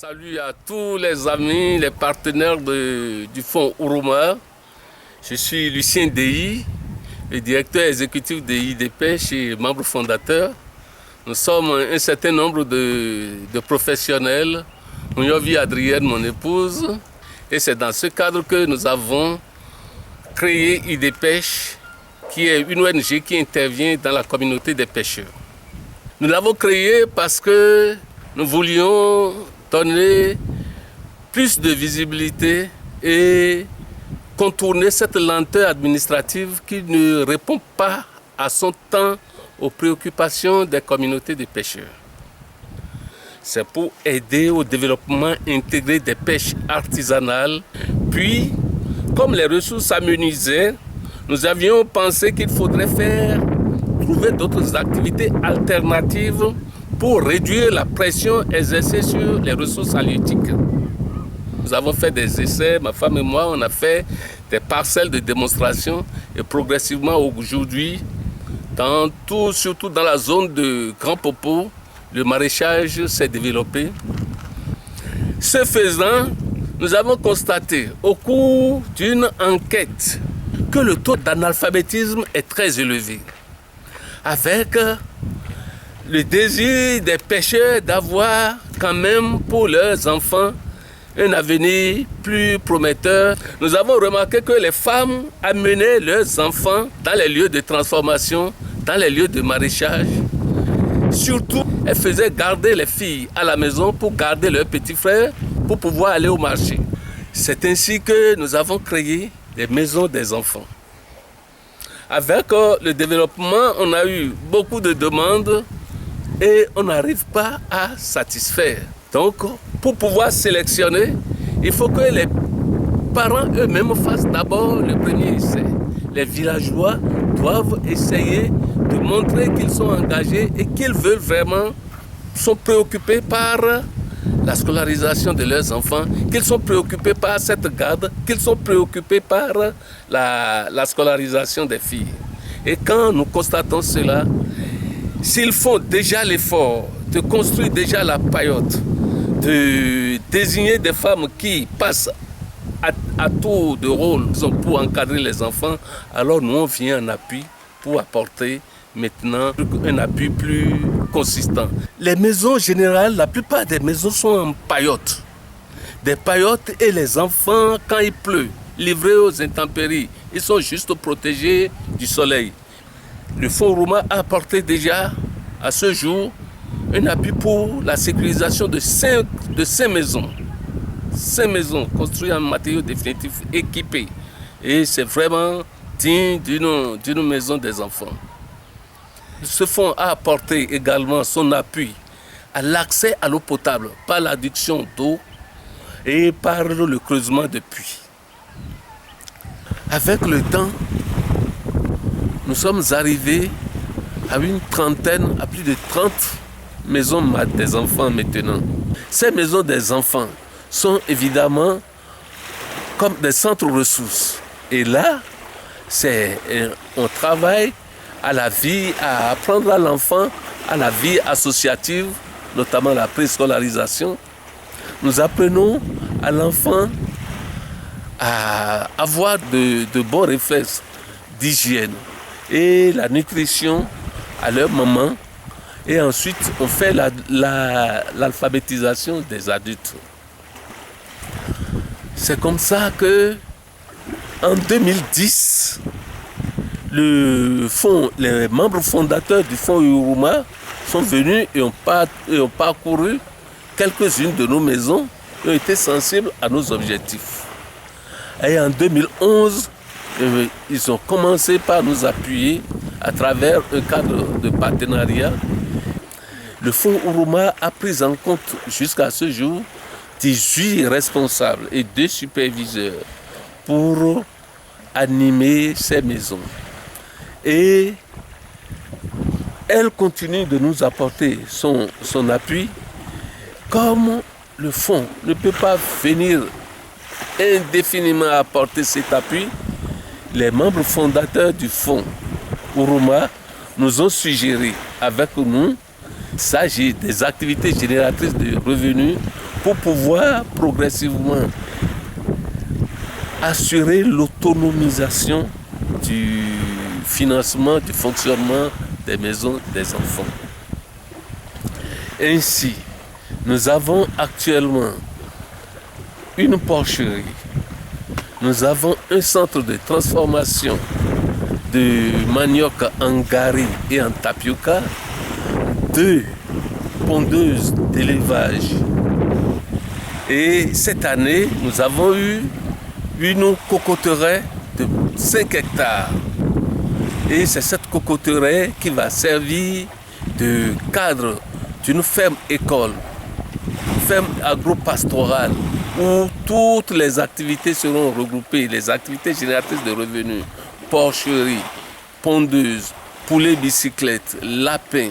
Salut à tous les amis, les partenaires du fonds Uruma. Je suis Lucien Dehi, le directeur exécutif de IDPêche et membre fondateur. Nous sommes un certain nombre de professionnels. Mouniovi Adrienne, mon épouse. Et c'est dans ce cadre que nous avons créé IDPêche, qui est une ONG qui intervient dans la communauté des pêcheurs. Nous l'avons créé parce que nous voulions donner plus de visibilité et contourner cette lenteur administrative qui ne répond pas à son temps aux préoccupations des communautés de pêcheurs. C'est pour aider au développement intégré des pêches artisanales. Puis, comme les ressources s'amenuisaient, nous avions pensé qu'il faudrait trouver d'autres activités alternatives pour réduire la pression exercée sur les ressources halieutiques. Nous avons fait des essais, ma femme et moi, on a fait des parcelles de démonstration et progressivement aujourd'hui, surtout dans la zone de Grand Popo, le maraîchage s'est développé. Ce faisant, nous avons constaté au cours d'une enquête que le taux d'analphabétisme est très élevé, avec le désir des pêcheurs d'avoir quand même pour leurs enfants un avenir plus prometteur. Nous avons remarqué que les femmes amenaient leurs enfants dans les lieux de transformation, dans les lieux de maraîchage. Surtout, elles faisaient garder les filles à la maison pour garder leurs petits frères pour pouvoir aller au marché. C'est ainsi que nous avons créé des maisons des enfants. Avec le développement, on a eu beaucoup de demandes et on n'arrive pas à satisfaire. Donc, pour pouvoir sélectionner, il faut que les parents eux-mêmes fassent d'abord le premier essai. Les villageois doivent essayer de montrer qu'ils sont engagés et qu'ils veulent vraiment, sont préoccupés par la scolarisation de leurs enfants, qu'ils sont préoccupés par cette garde, qu'ils sont préoccupés par la scolarisation des filles. Et quand nous constatons cela, s'ils font déjà l'effort de construire déjà la paillote, de désigner des femmes qui passent à tour de rôle pour encadrer les enfants, alors nous on vient en appui pour apporter maintenant un appui plus consistant. Les maisons générales, la plupart des maisons sont en paillote. Des paillotes et les enfants, quand il pleut, livrés aux intempéries, ils sont juste protégés du soleil. Le fonds Uruma a apporté déjà à ce jour un appui pour la sécurisation de 5 maisons. 5 maisons construites en matériaux définitifs équipés. Et c'est vraiment digne d'une maison des enfants. Ce fonds a apporté également son appui à l'accès à l'eau potable par l'adduction d'eau et par le creusement de puits. Avec le temps, nous sommes arrivés à une trentaine, à plus de 30 maisons des enfants maintenant. Ces maisons des enfants sont évidemment comme des centres ressources. Et là, on travaille à la vie, à apprendre à l'enfant, à la vie associative, notamment la préscolarisation. Nous apprenons à l'enfant à avoir de bons réflexes d'hygiène et la nutrition à leur maman. Et ensuite, on fait l'alphabétisation des adultes. C'est comme ça que, en 2010, les membres fondateurs du fonds Uruma sont venus et ont parcouru quelques-unes de nos maisons et ont été sensibles à nos objectifs. Et en 2011, ils ont commencé par nous appuyer à travers un cadre de partenariat. Le fonds Uruma a pris en compte jusqu'à ce jour 18 responsables et 2 superviseurs pour animer ces maisons. Et elle continue de nous apporter son appui. Comme le fonds ne peut pas venir indéfiniment apporter cet appui, les membres fondateurs du fonds Uruma nous ont suggéré avec nous, il s'agit des activités génératrices de revenus pour pouvoir progressivement assurer l'autonomisation du financement, du fonctionnement des maisons des enfants. Ainsi, nous avons actuellement une porcherie, nous avons un centre de transformation de manioc en gari et en tapioca, 2 pondeuses d'élevage. Et cette année, nous avons eu une cocoterie de 5 hectares. Et c'est cette cocoterie qui va servir de cadre d'une ferme-école, ferme agro-pastorale, où toutes les activités seront regroupées, les activités génératrices de revenus, porcherie, pondeuse, poulet bicyclette, lapin,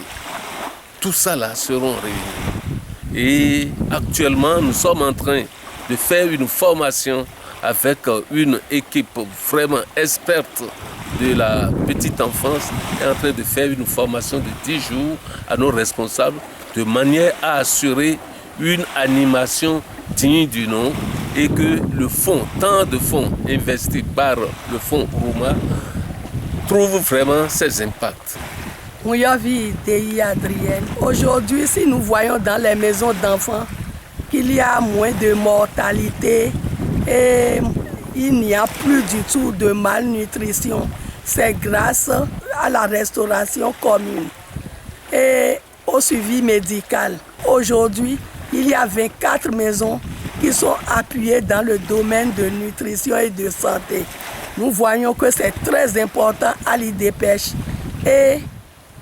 tout ça là seront réunis. Et actuellement, nous sommes en train de faire une formation avec une équipe vraiment experte de la petite enfance, est en train de faire une formation de 10 jours à nos responsables, de manière à assurer une animation digne du nom et que le fonds, tant de fonds investis par le fonds Uruma, trouve vraiment ses impacts. Mouyavi Deyi Adrienne. Aujourd'hui, si nous voyons dans les maisons d'enfants qu'il y a moins de mortalité et il n'y a plus du tout de malnutrition, c'est grâce à la restauration commune et au suivi médical. Aujourd'hui, il y a 24 maisons qui sont appuyées dans le domaine de nutrition et de santé. Nous voyons que c'est très important à l'IDPECH et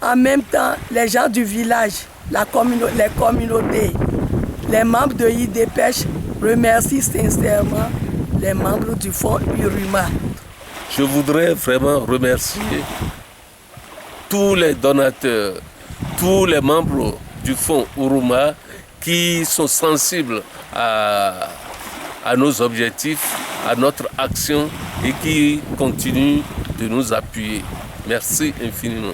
en même temps, les gens du village, les communautés, les membres de l'IDPECH remercient sincèrement les membres du fonds Uruma. Je voudrais vraiment remercier tous les donateurs, tous les membres du fonds Uruma qui sont sensibles à nos objectifs, à notre action et qui continuent de nous appuyer. Merci infiniment.